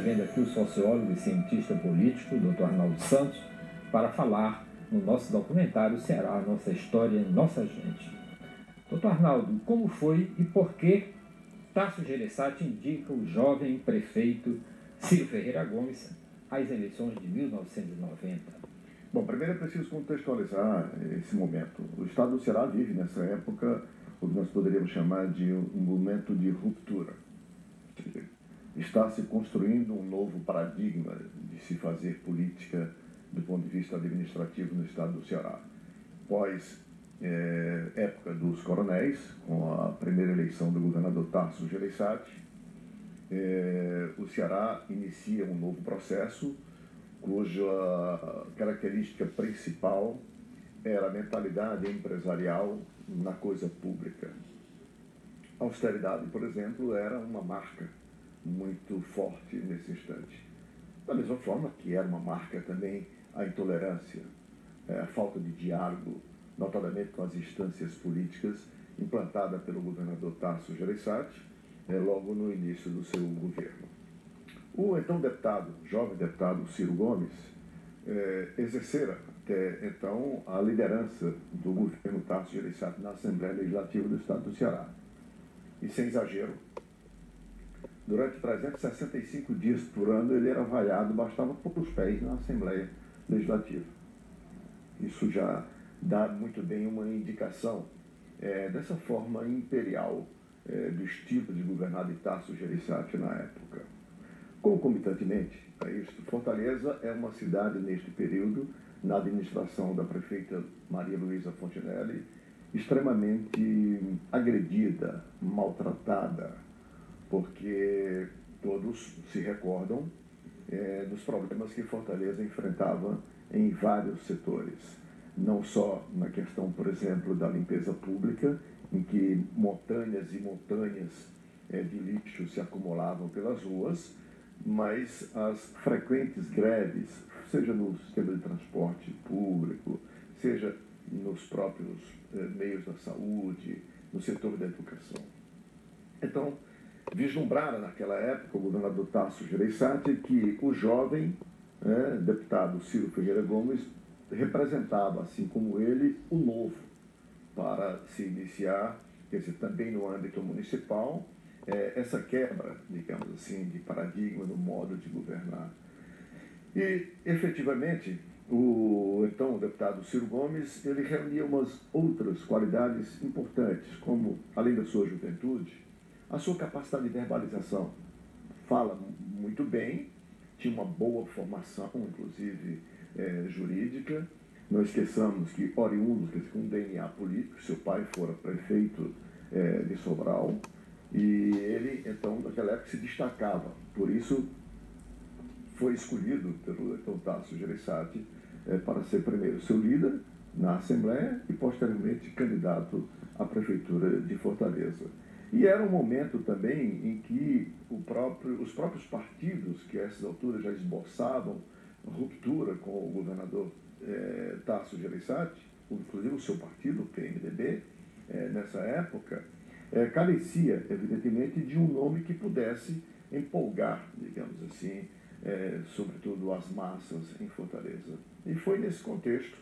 recebendo aqui o sociólogo e cientista político, Dr. Arnaldo Santos, para falar no nosso documentário Ceará, Nossa História, Nossa Gente. Dr. Arnaldo, como foi e por que Tasso Gereissati indica o jovem prefeito Ciro Ferreira Gomes às eleições de 1990? Bom, primeiro é preciso contextualizar esse momento. O estado do Ceará vive nessa época o que nós poderíamos chamar de um momento de ruptura. Está se construindo um novo paradigma de se fazer política do ponto de vista administrativo no estado do Ceará. Pós época dos coronéis, com a primeira eleição do governador Tasso Gereissati, o Ceará inicia um novo processo cuja característica principal era a mentalidade empresarial na coisa pública. A austeridade, por exemplo, era uma marca muito forte nesse instante. Da mesma forma que era uma marca também a intolerância, a falta de diálogo, notadamente com as instâncias políticas, implantada pelo governador Tasso Gereissati, logo no início do seu governo. O então jovem deputado Ciro Gomes, exercera até então a liderança do governo Tasso Gereissati na Assembleia Legislativa do Estado do Ceará. E sem exagero, durante 365 dias por ano ele era vaiado, bastava pôr os pés na Assembleia Legislativa. Isso já dá muito bem uma indicação dessa forma imperial do estilo de governar de Tasso Gereissati na época. Concomitantemente a isso, Fortaleza é uma cidade neste período, na administração da prefeita Maria Luísa Fontinelli, extremamente agredida, maltratada, porque todos se recordam dos problemas que Fortaleza enfrentava em vários setores. Não só na questão, por exemplo, da limpeza pública, em que montanhas e montanhas de lixo se acumulavam pelas ruas, mas as frequentes greves, seja no sistema de transporte público, seja nos próprios meios da saúde, no setor da educação. Então, vislumbrara naquela época o governador Tasso Gereissati que o jovem deputado Ciro Ferreira Gomes representava, assim como ele, o novo para se iniciar, quer dizer, também no âmbito municipal, essa quebra, digamos assim, de paradigma no modo de governar. E, efetivamente, o deputado Ciro Gomes, ele reunia umas outras qualidades importantes, como, além da sua juventude, a sua capacidade de verbalização. Fala muito bem, tinha uma boa formação, inclusive jurídica. Não esqueçamos que oriundos, com DNA político, seu pai fora prefeito de Sobral, e ele, então, naquela época se destacava. Por isso, foi escolhido pelo então Tasso Gereissati para ser primeiro seu líder na Assembleia e, posteriormente, candidato à Prefeitura de Fortaleza. E era um momento também em que os próprios partidos, que a essas alturas já esboçavam ruptura com o governador Tasso Gereissati, inclusive o seu partido, o PMDB, nessa época, carecia, evidentemente, de um nome que pudesse empolgar, digamos assim, sobretudo as massas em Fortaleza. E foi nesse contexto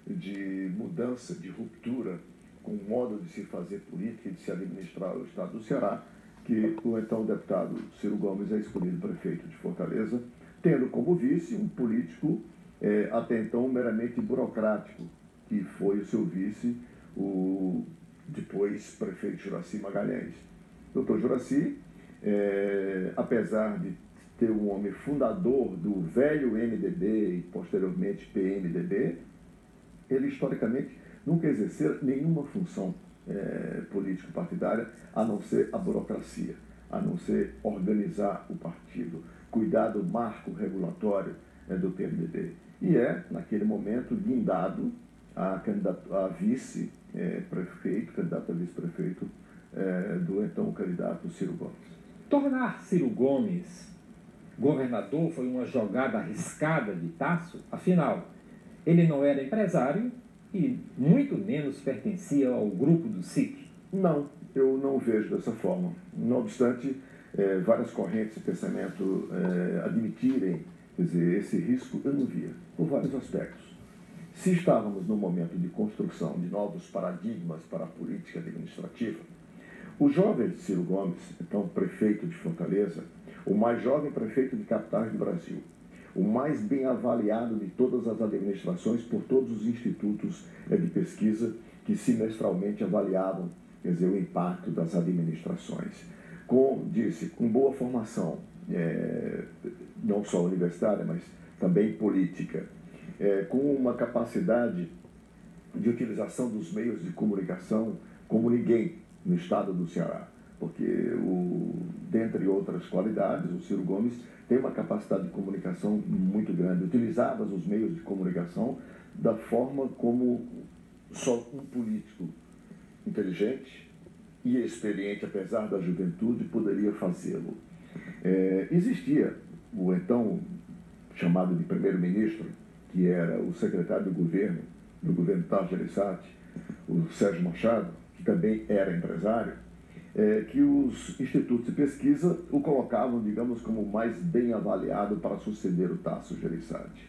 de mudança, de ruptura com o modo de se fazer política e de se administrar o estado do Ceará, que o então deputado Ciro Gomes é escolhido prefeito de Fortaleza, tendo como vice um político até então meramente burocrático, que foi o seu vice, o depois prefeito Juracy Magalhães. Dr. Juracy, apesar de ter um homem fundador do velho MDB e posteriormente PMDB, ele historicamente nunca exerceu nenhuma função político-partidária, a não ser a burocracia, a não ser organizar o partido, cuidar do marco regulatório do PMDB. E naquele momento, guindado a vice-prefeito, candidato a vice-prefeito do então candidato Ciro Gomes. Tornar Ciro Gomes governador foi uma jogada arriscada de Tasso, afinal, ele não era empresário e muito menos pertencia ao grupo do SIC. Não, eu não vejo dessa forma. Não obstante, várias correntes de pensamento admitirem, quer dizer, esse risco, eu não via, por vários aspectos. Se estávamos num momento de construção de novos paradigmas para a política administrativa, o jovem Ciro Gomes, então prefeito de Fortaleza, o mais jovem prefeito de capitais do Brasil, o mais bem avaliado de todas as administrações por todos os institutos de pesquisa que semestralmente avaliavam, quer dizer, o impacto das administrações. Com boa formação, não só universitária, mas também política, com uma capacidade de utilização dos meios de comunicação como ninguém no estado do Ceará, porque, dentre outras qualidades, o Ciro Gomes tem uma capacidade de comunicação muito grande, utilizava os meios de comunicação da forma como só um político inteligente e experiente, apesar da juventude, poderia fazê-lo. Existia o então chamado de primeiro-ministro, que era o secretário do governo Tasso Gereissati, o Sérgio Machado, que também era empresário, que os institutos de pesquisa o colocavam, digamos, como o mais bem avaliado para suceder o Tasso Gereissati.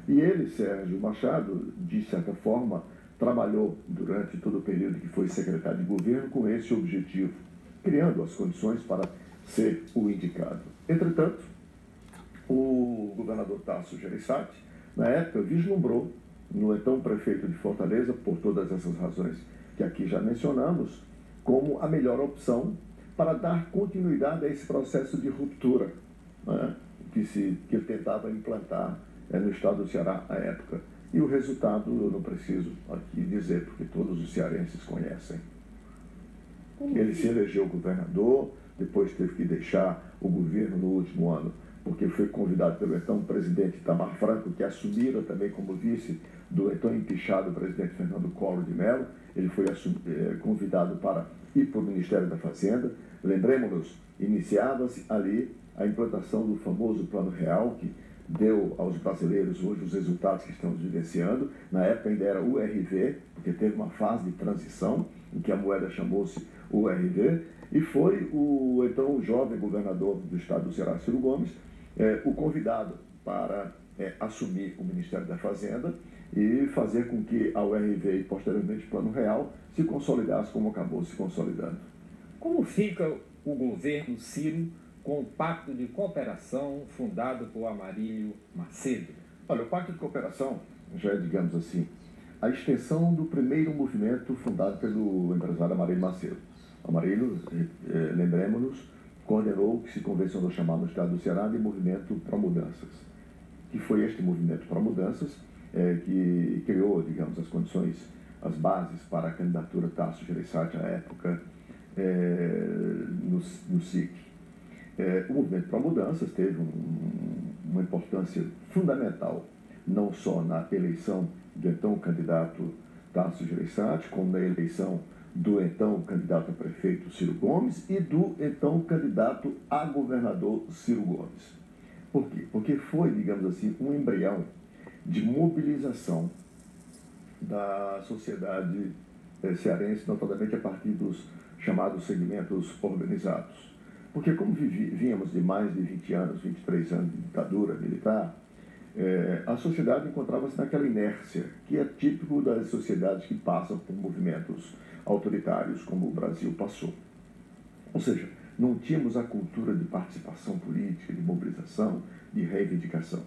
E ele, Sérgio Machado, de certa forma, trabalhou durante todo o período que foi secretário de governo com esse objetivo, criando as condições para ser o indicado. Entretanto, o governador Tasso Gereissati, na época, vislumbrou no então prefeito de Fortaleza, por todas essas razões que aqui já mencionamos, como a melhor opção para dar continuidade a esse processo de ruptura, né, que ele tentava implantar no estado do Ceará à época. E o resultado eu não preciso aqui dizer, porque todos os cearenses conhecem. Ele se elegeu governador, depois teve que deixar o governo no último ano, porque foi convidado pelo então presidente Itamar Franco, que assumira também como vice do então empichado presidente Fernando Collor de Mello. Ele foi convidado para ir para o Ministério da Fazenda. Lembremos-nos, iniciava-se ali a implantação do famoso Plano Real, que deu aos brasileiros hoje os resultados que estamos vivenciando. Na época ainda era URV, porque teve uma fase de transição em que a moeda chamou-se URV, e foi o então jovem governador do estado do Ceará, Ciro Gomes, o convidado para assumir o Ministério da Fazenda e fazer com que a URV e posteriormente o Plano Real se consolidasse como acabou se consolidando. Como fica o governo Ciro com o Pacto de Cooperação fundado por Amarílio Macedo? Olha, o Pacto de Cooperação já é, digamos assim, a extensão do primeiro movimento fundado pelo empresário Amarílio Macedo. Amarílio, lembremos-nos, coordenou o que se convencionou chamar no estado do Ceará de Movimento Pró Mudanças, que foi este Movimento Pró Mudanças que criou, digamos, as condições, as bases para a candidatura Tasso Gereissati à época no SIC. O Movimento Pró Mudanças teve uma importância fundamental, não só na eleição do então candidato Tasso Gereissati, como na eleição do então candidato a prefeito Ciro Gomes e do então candidato a governador Ciro Gomes. Por quê? Porque foi, digamos assim, um embrião de mobilização da sociedade cearense, notadamente a partir dos chamados segmentos organizados. Porque como vínhamos de mais de 20 anos, 23 anos de ditadura militar, a sociedade encontrava-se naquela inércia, que é típico das sociedades que passam por movimentos autoritários, como o Brasil passou. Ou seja, não tínhamos a cultura de participação política, de mobilização, de reivindicação.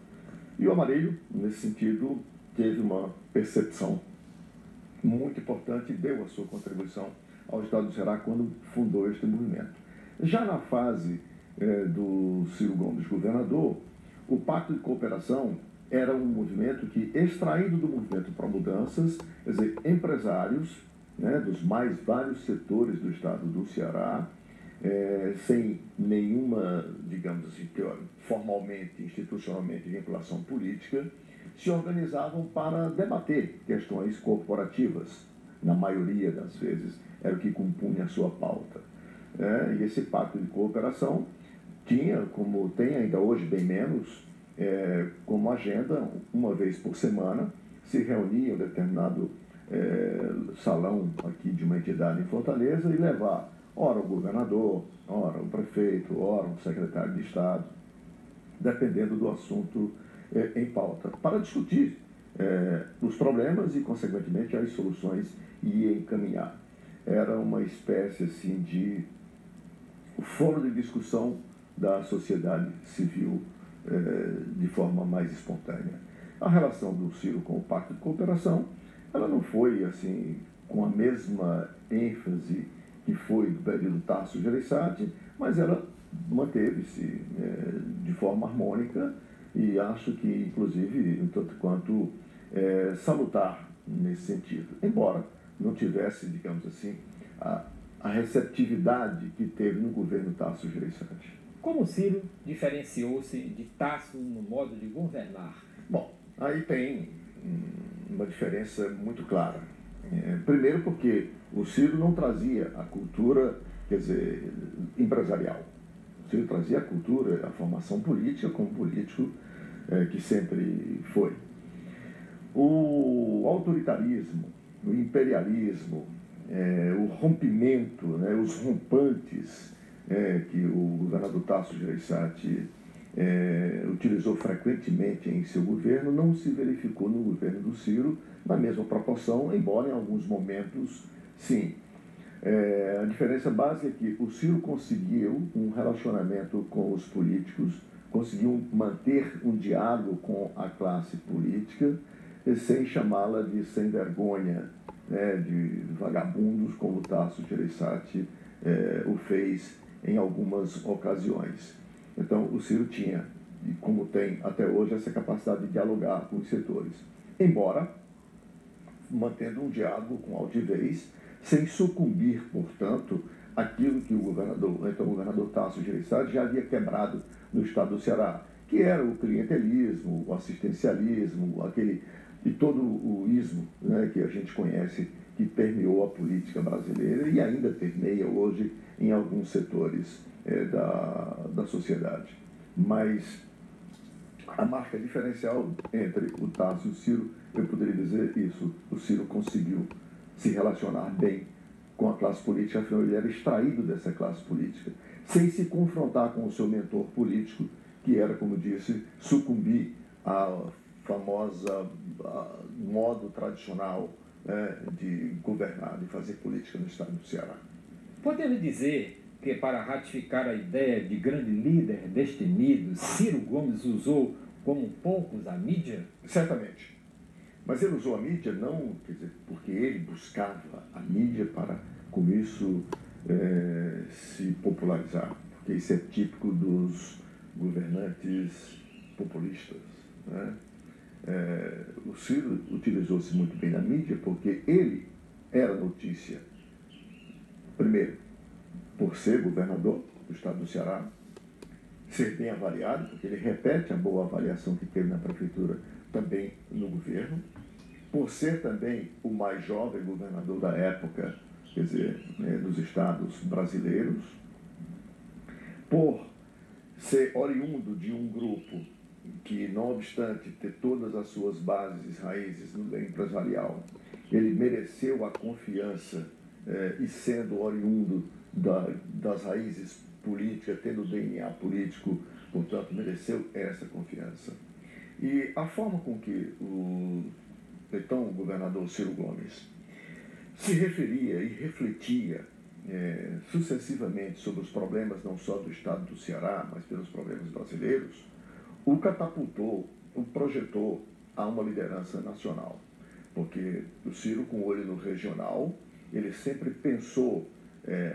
E o Amarílio, nesse sentido, teve uma percepção muito importante e deu a sua contribuição ao estado do Ceará quando fundou este movimento. Já na fase do Ciro Gomes governador, o Pacto de Cooperação era um movimento que, extraído do Movimento Pró Mudanças, quer dizer, empresários dos mais vários setores do estado do Ceará, sem nenhuma, digamos assim, formalmente, institucionalmente, vinculação política, se organizavam para debater questões corporativas. Na maioria das vezes, era o que compunha a sua pauta. E esse pacto de cooperação tinha, como tem ainda hoje bem menos, como agenda, uma vez por semana, se reunia em um determinado salão aqui de uma entidade em Fortaleza e levar ora o governador, ora o prefeito, ora o secretário de Estado, dependendo do assunto em pauta, para discutir os problemas e, consequentemente, as soluções e encaminhar. Era uma espécie assim de fórum de discussão da sociedade civil de forma mais espontânea. A relação do Ciro com o Pacto de Cooperação, ela não foi assim com a mesma ênfase que foi do período Tasso Gereissati, mas ela manteve-se de forma harmônica e acho que, inclusive, tanto quanto salutar nesse sentido. Embora não tivesse, digamos assim, a receptividade que teve no governo Tasso Gereissati. Como Ciro diferenciou-se de Tasso no modo de governar? Bom, aí tem uma diferença muito clara. Primeiro porque o Ciro não trazia a cultura, quer dizer, empresarial. O Ciro trazia a cultura, a formação política como político que sempre foi. O autoritarismo, o imperialismo, o rompimento, os rompantes que o governador Tasso Gereissati utilizou frequentemente em seu governo, não se verificou no governo do Ciro na mesma proporção, embora em alguns momentos, sim. A diferença básica é que o Ciro conseguiu um relacionamento com os políticos, conseguiu manter um diálogo com a classe política, sem chamá-la de sem vergonha, de vagabundos, como o Tasso Gereissati o fez em algumas ocasiões. Então, o Ciro tinha, e como tem até hoje, essa capacidade de dialogar com os setores, embora mantendo um diálogo com altivez, sem sucumbir, portanto, aquilo que então o governador Tasso Gereissati já havia quebrado no estado do Ceará, que era o clientelismo, o assistencialismo, e todo o ismo que a gente conhece, que permeou a política brasileira e ainda permeia hoje em alguns setores da sociedade. Mas a marca diferencial entre o Tasso e o Ciro, eu poderia dizer isso: o Ciro conseguiu se relacionar bem com a classe política, afinal ele era extraído dessa classe política, sem se confrontar com o seu mentor político, que era, como disse, sucumbir à famosa modo tradicional de governar, de fazer política no estado do Ceará. Podemos dizer que, para ratificar a ideia de grande líder destemido, Ciro Gomes usou como poucos a mídia? Certamente. Mas ele usou a mídia não, quer dizer, porque ele buscava a mídia para, com isso, se popularizar, porque isso é típico dos governantes populistas, o Ciro utilizou-se muito bem da mídia porque ele era notícia, primeiro, por ser governador do estado do Ceará, ser bem avaliado, porque ele repete a boa avaliação que teve na prefeitura também no governo, por ser também o mais jovem governador da época, quer dizer, dos estados brasileiros, por ser oriundo de um grupo que, não obstante ter todas as suas bases e raízes no meio empresarial, ele mereceu a confiança e sendo oriundo das raízes políticas, tendo DNA político, portanto, mereceu essa confiança. E a forma com que o então governador Ciro Gomes se referia e refletia sucessivamente sobre os problemas não só do estado do Ceará, mas pelos problemas brasileiros, o catapultou, o projetou a uma liderança nacional. Porque o Ciro, com o olho no regional, ele sempre pensou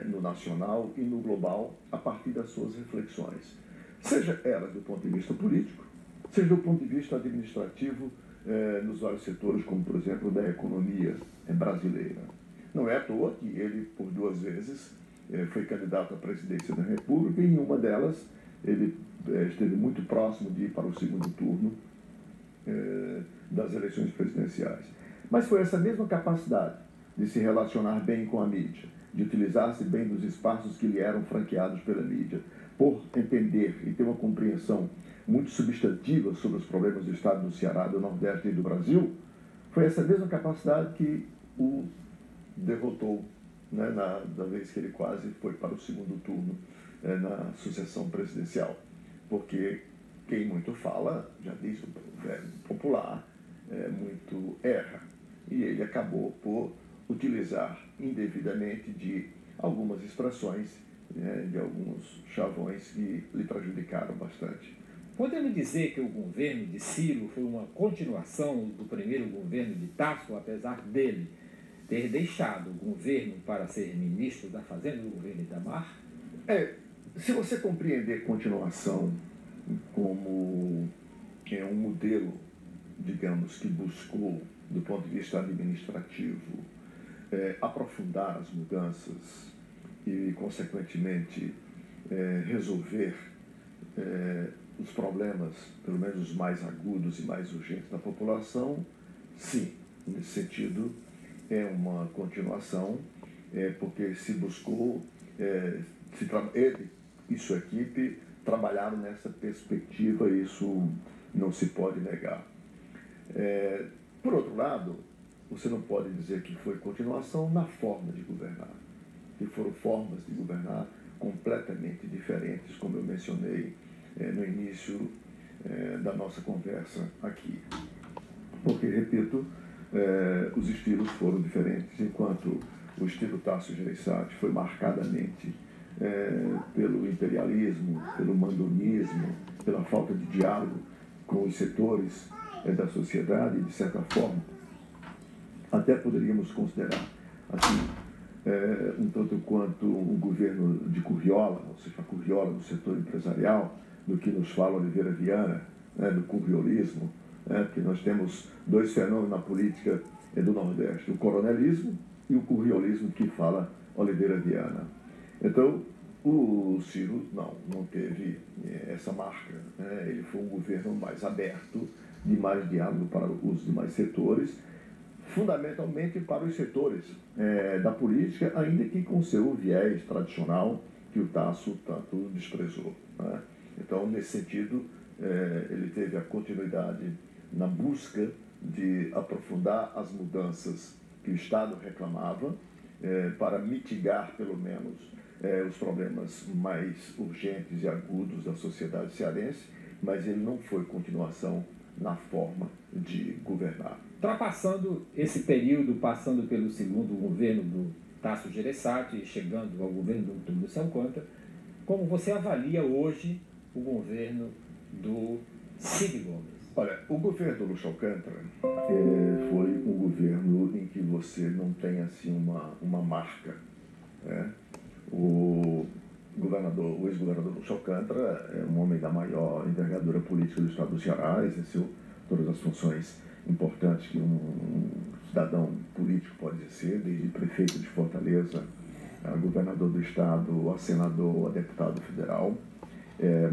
no nacional e no global a partir das suas reflexões, seja elas do ponto de vista político, seja do ponto de vista administrativo, nos vários setores, como, por exemplo, da economia brasileira. Não é à toa que ele, por 2 vezes, foi candidato à presidência da República e em uma delas ele esteve muito próximo de ir para o segundo turno das eleições presidenciais. Mas foi essa mesma capacidade de se relacionar bem com a mídia, de utilizar-se bem dos espaços que lhe eram franqueados pela mídia, por entender e ter uma compreensão muito substantiva sobre os problemas do estado do Ceará, do Nordeste e do Brasil, foi essa mesma capacidade que o derrotou né, da vez que ele quase foi para o segundo turno na sucessão presidencial. Porque quem muito fala, já diz o velho popular, muito erra. E ele acabou por utilizar indevidamente de algumas expressões, de alguns chavões que lhe prejudicaram bastante. Podemos dizer que o governo de Ciro foi uma continuação do primeiro governo de Tasso, apesar dele ter deixado o governo para ser ministro da Fazenda do governo Itamar? Se você compreender continuação como um modelo, digamos, que buscou, do ponto de vista administrativo, aprofundar as mudanças e, consequentemente, resolver os problemas, pelo menos os mais agudos e mais urgentes da população, sim, nesse sentido, é uma continuação, porque se buscou, ele e sua equipe trabalharam nessa perspectiva, isso não se pode negar. Por outro lado, você não pode dizer que foi continuação na forma de governar, que foram formas de governar completamente diferentes, como eu mencionei no início da nossa conversa aqui. Porque, repito, os estilos foram diferentes, enquanto o estilo Tasso Gereissati foi marcadamente pelo imperialismo, pelo mandonismo, pela falta de diálogo com os setores da sociedade, de certa forma, até poderíamos considerar assim, um tanto quanto um governo de curriola, ou seja, a curriola do setor empresarial, do que nos fala Oliveira Viana, do curriolismo, porque nós temos dois fenômenos na política do Nordeste, o coronelismo e o curriolismo que fala Oliveira Viana. Então, o Ciro não teve essa marca, ele foi um governo mais aberto, de mais diálogo para os demais setores, fundamentalmente para os setores da política, ainda que com seu viés tradicional, que o Tasso tanto desprezou. Então, nesse sentido, ele teve a continuidade na busca de aprofundar as mudanças que o Estado reclamava, para mitigar, pelo menos, os problemas mais urgentes e agudos da sociedade cearense, mas ele não foi continuação na forma de governar. Ultrapassando esse período, passando pelo segundo governo do Tasso Gereissati e chegando ao governo do Túlio Lúcio Alcântara, como você avalia hoje o governo do Cid Gomes? Olha, o governo do Lúcio Alcântara foi um governo em que você não tem assim uma marca. O ex-governador Lúcio Alcântara é um homem da maior envergadura política do estado do Ceará, exerceu todas as funções importantes que um cidadão político pode exercer, desde prefeito de Fortaleza, a governador do estado, a senador, a deputado federal.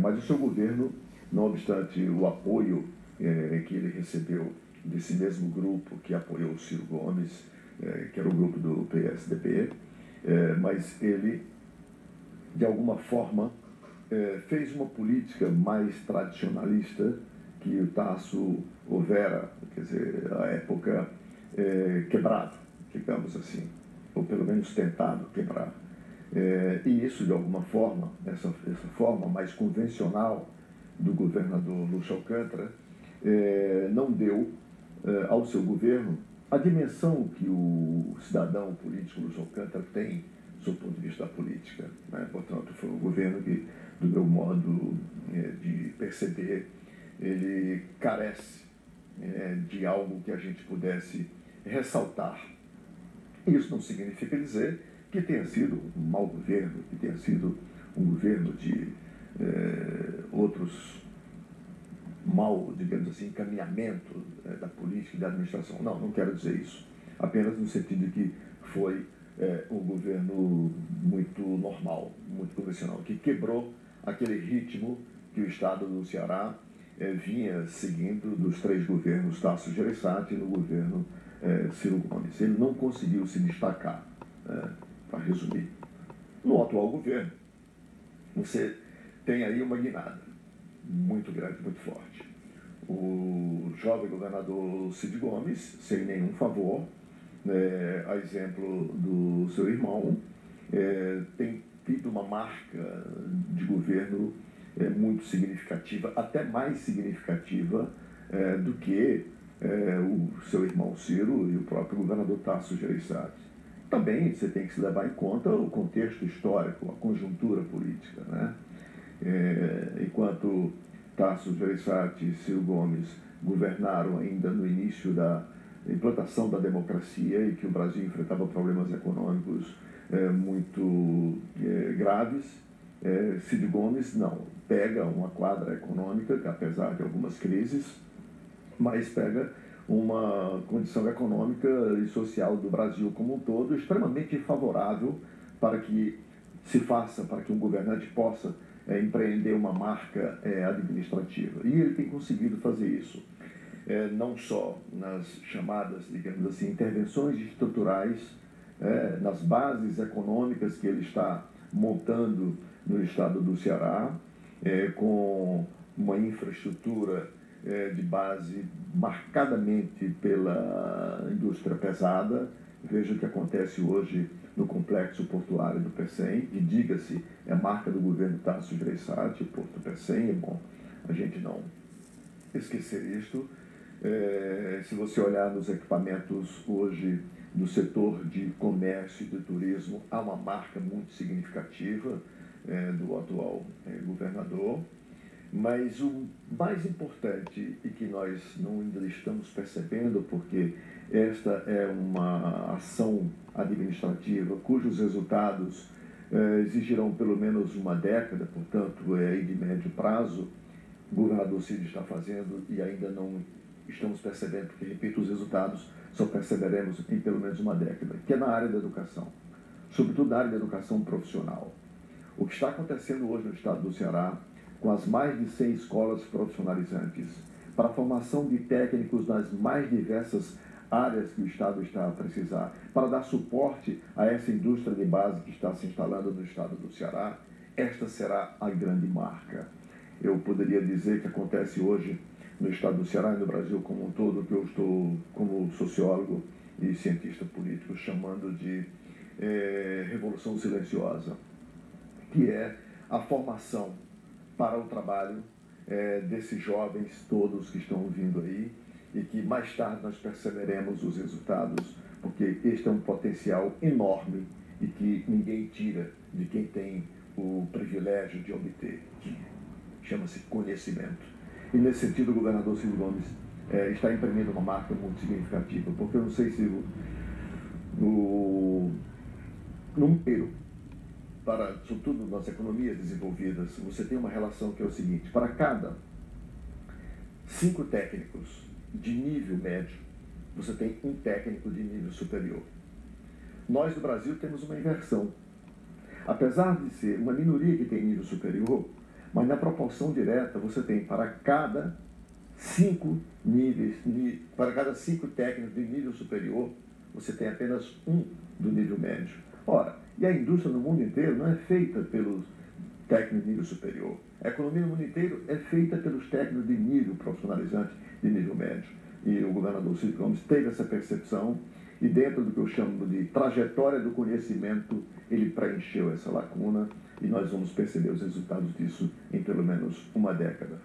Mas o seu governo, não obstante o apoio que ele recebeu desse mesmo grupo que apoiou o Ciro Gomes, que era o grupo do PSDB, mas ele, de alguma forma, fez uma política mais tradicionalista que o Tasso houvera, quer dizer, a época quebrado, digamos assim, ou pelo menos tentado quebrar. E isso, de alguma forma, essa forma mais convencional do governador Lúcio Alcântara, não deu ao seu governo a dimensão que o cidadão político Lúcio Alcântara tem do ponto de vista da política. Portanto, foi um governo que, do meu modo de perceber, ele carece de algo que a gente pudesse ressaltar. Isso não significa dizer que tenha sido um mau governo, que tenha sido um governo de outros mau, digamos assim, encaminhamento da política e da administração. Não quero dizer isso. Apenas no sentido de que foi um governo muito normal, muito convencional, que quebrou aquele ritmo que o Estado do Ceará vinha seguindo dos três governos Tasso Gereissati e no governo Ciro Gomes. Ele não conseguiu se destacar, para resumir. No atual governo, você tem aí uma guinada muito grande, muito forte. O jovem governador Cid Gomes, sem nenhum favor, a exemplo do seu irmão, tem tido uma marca de governo muito significativa, até mais significativa do que o seu irmão Ciro e o próprio governador Tasso Gereissati. Também você tem que se levar em conta o contexto histórico, a conjuntura política, né? Enquanto Tasso Gereissati e Ciro Gomes governaram ainda no início da implantação da democracia e que o Brasil enfrentava problemas econômicos muito graves, Ciro Gomes não, pega uma quadra econômica, apesar de algumas crises, mas pega uma condição econômica e social do Brasil como um todo extremamente favorável para que se faça, para que um governante possa empreender uma marca administrativa. E ele tem conseguido fazer isso, não só nas chamadas, digamos assim, intervenções estruturais, nas bases econômicas que ele está montando no estado do Ceará, com uma infraestrutura de base marcadamente pela indústria pesada. Veja o que acontece hoje no complexo portuário do Pecém, que, diga-se, é marca do governo Tasso Gereissati, o Porto Pecém. É bom a gente não esquecer isto. Se você olhar nos equipamentos hoje do setor de comércio e de turismo, há uma marca muito significativa do atual governador. Mas o mais importante, e que nós não ainda estamos percebendo, porque esta é uma ação administrativa cujos resultados exigirão pelo menos uma década, portanto é de médio prazo, o governador Ciro está fazendo e ainda não estamos percebendo, porque, repito, os resultados só perceberemos em pelo menos uma década, que é na área da educação, sobretudo na área da educação profissional. O que está acontecendo hoje no estado do Ceará, com as mais de 100 escolas profissionalizantes, para a formação de técnicos nas mais diversas áreas que o Estado está a precisar, para dar suporte a essa indústria de base que está se instalando no estado do Ceará, esta será a grande marca. Eu poderia dizer que acontece hoje no estado do Ceará e no Brasil como um todo, que eu estou, como sociólogo e cientista político, chamando de revolução silenciosa, que é a formação para o trabalho desses jovens todos que estão vindo aí e que mais tarde nós perceberemos os resultados, porque este é um potencial enorme e que ninguém tira de quem tem o privilégio de obter, que chama-se conhecimento. E nesse sentido o governador Ciro Gomes está imprimindo uma marca muito significativa, porque eu não sei se no número, sobretudo nas economias desenvolvidas, você tem uma relação que é o seguinte: para cada 5 técnicos de nível médio, você tem um técnico de nível superior. Nós, no Brasil, temos uma inversão. Apesar de ser uma minoria que tem nível superior, mas na proporção direta você tem para cada 5 técnicos de nível superior, você tem apenas um do nível médio. Ora, e a indústria no mundo inteiro não é feita pelos técnicos de nível superior. A economia no mundo inteiro é feita pelos técnicos de nível profissionalizante, de nível médio. E o governador Ciro Gomes teve essa percepção e, dentro do que eu chamo de trajetória do conhecimento, ele preencheu essa lacuna e nós vamos perceber os resultados disso em pelo menos uma década.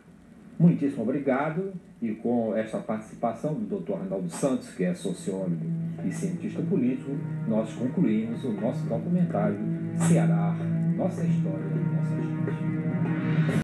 Muitíssimo obrigado. E com essa participação do Dr. Arnaldo Santos, que é sociólogo e cientista político, nós concluímos o nosso documentário Ceará, Nossa História, Nossa Gente.